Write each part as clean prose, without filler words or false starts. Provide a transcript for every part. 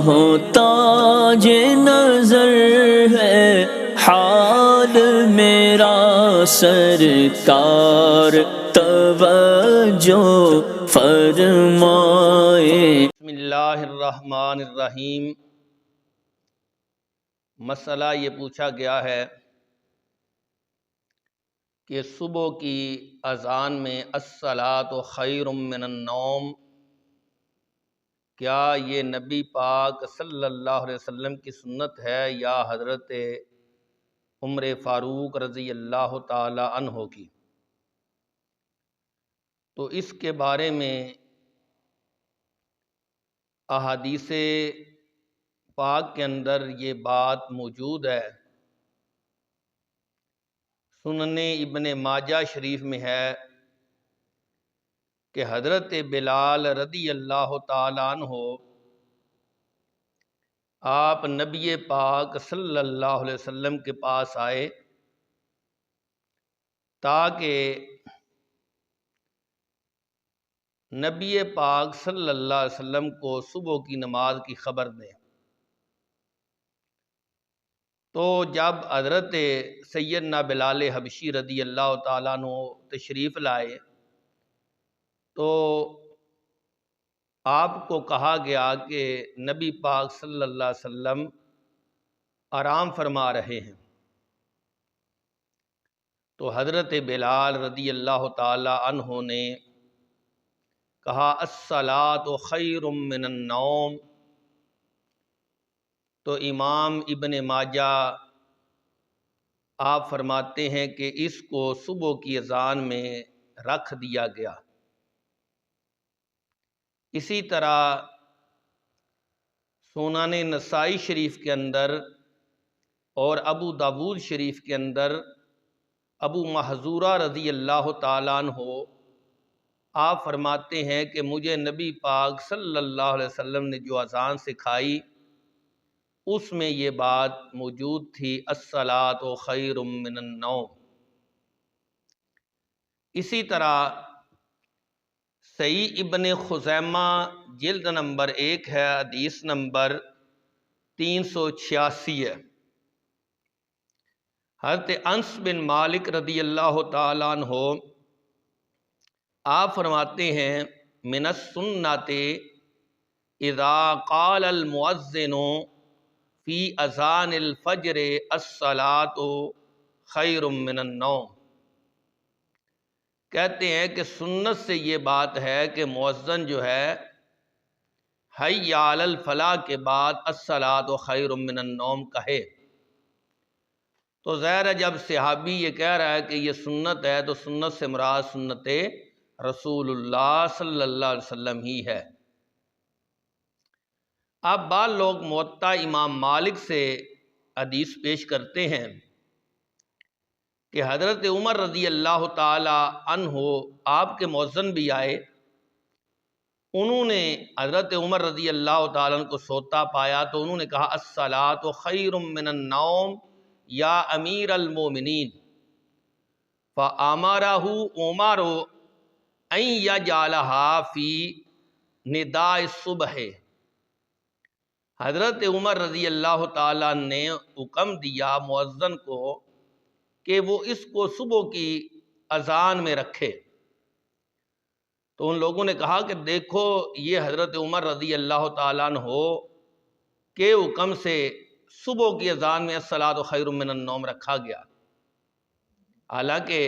ہو تاج نظر ہے حال میرا سرکار توجہ فرمائے۔ بسم اللہ الرحمن الرحیم۔ مسئلہ یہ پوچھا گیا ہے کہ صبح کی اذان میں الصلاۃ خیر من النوم، کیا یہ نبی پاک صلی اللہ علیہ وسلم کی سنت ہے یا حضرت عمر فاروق رضی اللہ تعالی عنہ کی؟ تو اس کے بارے میں احادیث پاک کے اندر یہ بات موجود ہے۔ سنن ابن ماجہ شریف میں ہے کہ حضرت بلال رضی اللہ تعالیٰ عنہ آپ نبی پاک صلی اللہ علیہ وسلم کے پاس آئے تاکہ نبی پاک صلی اللہ علیہ وسلم کو صبح کی نماز کی خبر دیں۔ تو جب حضرت سیدنا بلال حبشی رضی اللہ تعالیٰ عنہ تشریف لائے تو آپ کو کہا گیا کہ نبی پاک صلی اللہ علیہ وسلم آرام فرما رہے ہیں۔ تو حضرت بلال رضی اللہ تعالیٰ عنہ نے کہا الصلاۃ خیر من النوم۔ تو امام ابن ماجہ آپ فرماتے ہیں کہ اس کو صبح کی اذان میں رکھ دیا گیا۔ اسی طرح سنن نسائی شریف کے اندر اور ابو داود شریف کے اندر ابو محذورہ رضی اللہ تعالیٰ عنہ آپ فرماتے ہیں کہ مجھے نبی پاک صلی اللہ علیہ وسلم نے جو اذان سکھائی اس میں یہ بات موجود تھی الصلاۃ خیر من النوم۔ اسی طرح صحیح ابن خزیمہ جلد نمبر 1 ہے، حدیث نمبر 386 ہے۔ حضرت انس بن مالک رضی اللہ تعالیٰ عنہ آپ فرماتے ہیں من السنۃ اذا قال المؤذن فی اذان الفجر الصلاۃ خیر من النوم۔ کہتے ہیں کہ سنت سے یہ بات ہے کہ مؤذن جو ہے حی علی الفلاح کے بعد الصلاۃ خیر من النوم کہے۔ تو ظاہر ہے جب صحابی یہ کہہ رہا ہے کہ یہ سنت ہے تو سنت سے مراد سنت رسول اللہ صلی اللہ علیہ وسلم ہی ہے۔ اب بعض لوگ موطا امام مالک سے حدیث پیش کرتے ہیں کہ حضرت عمر رضی اللہ تعالی عنہ آپ کے مؤذن بھی آئے، انہوں نے حضرت عمر رضی اللہ تعالیٰ عنہ کو سوتا پایا تو انہوں نے کہا الصلاۃ خیر من النوم یا امیر المومنین، فامرہ عمر ان یجعلها فی نداء الصبح۔ حضرت عمر رضی اللہ تعالیٰ نے حکم دیا مؤذن کو کہ وہ اس کو صبح کی اذان میں رکھے۔ تو ان لوگوں نے کہا کہ دیکھو یہ حضرت عمر رضی اللہ تعالیٰ عنہ کے حکم سے صبح کی اذان میں الصلاۃ خیر من النوم رکھا گیا۔ حالانکہ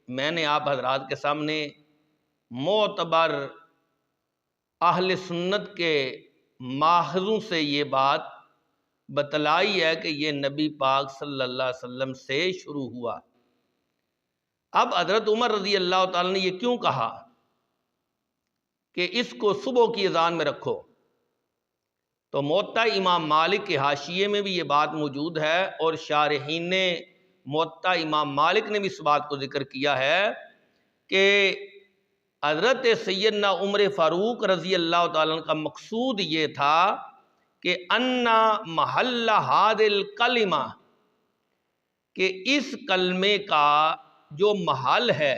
میں نے آپ حضرات کے سامنے معتبر اہل سنت کے ماخذوں سے یہ بات بتلائی ہے کہ یہ نبی پاک صلی اللہ علیہ وسلم سے شروع ہوا۔ اب حضرت عمر رضی اللہ تعالیٰ نے یہ کیوں کہا کہ اس کو صبح کی اذان میں رکھو؟ تو موطا امام مالک کے حاشیے میں بھی یہ بات موجود ہے اور شارحین نے موطا امام مالک نے بھی اس بات کو ذکر کیا ہے کہ حضرت سیدنا عمر فاروق رضی اللہ تعالیٰ عنہ کا مقصود یہ تھا کہ انا محل هذه الکلمہ، کہ اس کلمے کا جو محل ہے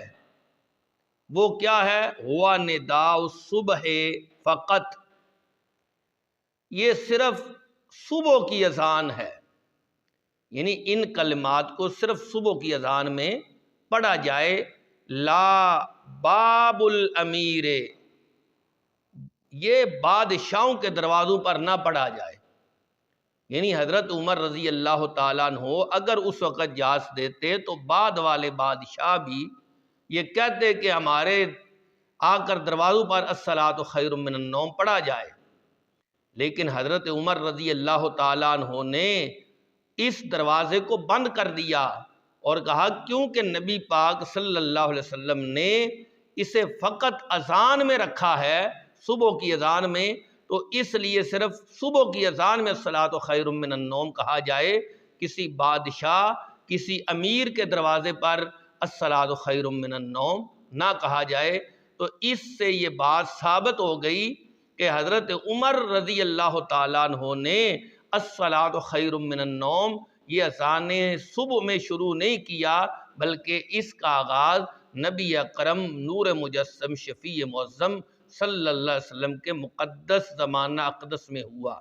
وہ کیا ہے؟ ہوا نداء الصبح فقط، یہ صرف صبح کی اذان ہے، یعنی ان کلمات کو صرف صبح کی اذان میں پڑھا جائے۔ لا باب الامیر، یہ بادشاہوں کے دروازوں پر نہ پڑھا جائے، یعنی حضرت عمر رضی اللہ تعالیٰ عنہ اگر اس وقت اجازت دیتے تو بعد والے بادشاہ بھی یہ کہتے کہ ہمارے آ کر دروازوں پر الصلاۃ خیر من النوم پڑھا جائے، لیکن حضرت عمر رضی اللہ تعالیٰ عنہ نے اس دروازے کو بند کر دیا اور کہا کیونکہ نبی پاک صلی اللہ علیہ وسلم نے اسے فقط اذان میں رکھا ہے، صبح کی اذان میں، تو اس لیے صرف صبح کی اذان میں الصلاۃ خیر من النوم کہا جائے، کسی بادشاہ کسی امیر کے دروازے پر الصلاۃ خیر من النوم نہ کہا جائے۔ تو اس سے یہ بات ثابت ہو گئی کہ حضرت عمر رضی اللہ تعالیٰ عنہ نے الصلاۃ خیر من النوم یہ اذان صبح میں شروع نہیں کیا، بلکہ اس کا آغاز نبی اکرم نور مجسم شفیع معظم صلی اللہ علیہ وسلم کے مقدس زمانہ اقدس میں ہوا۔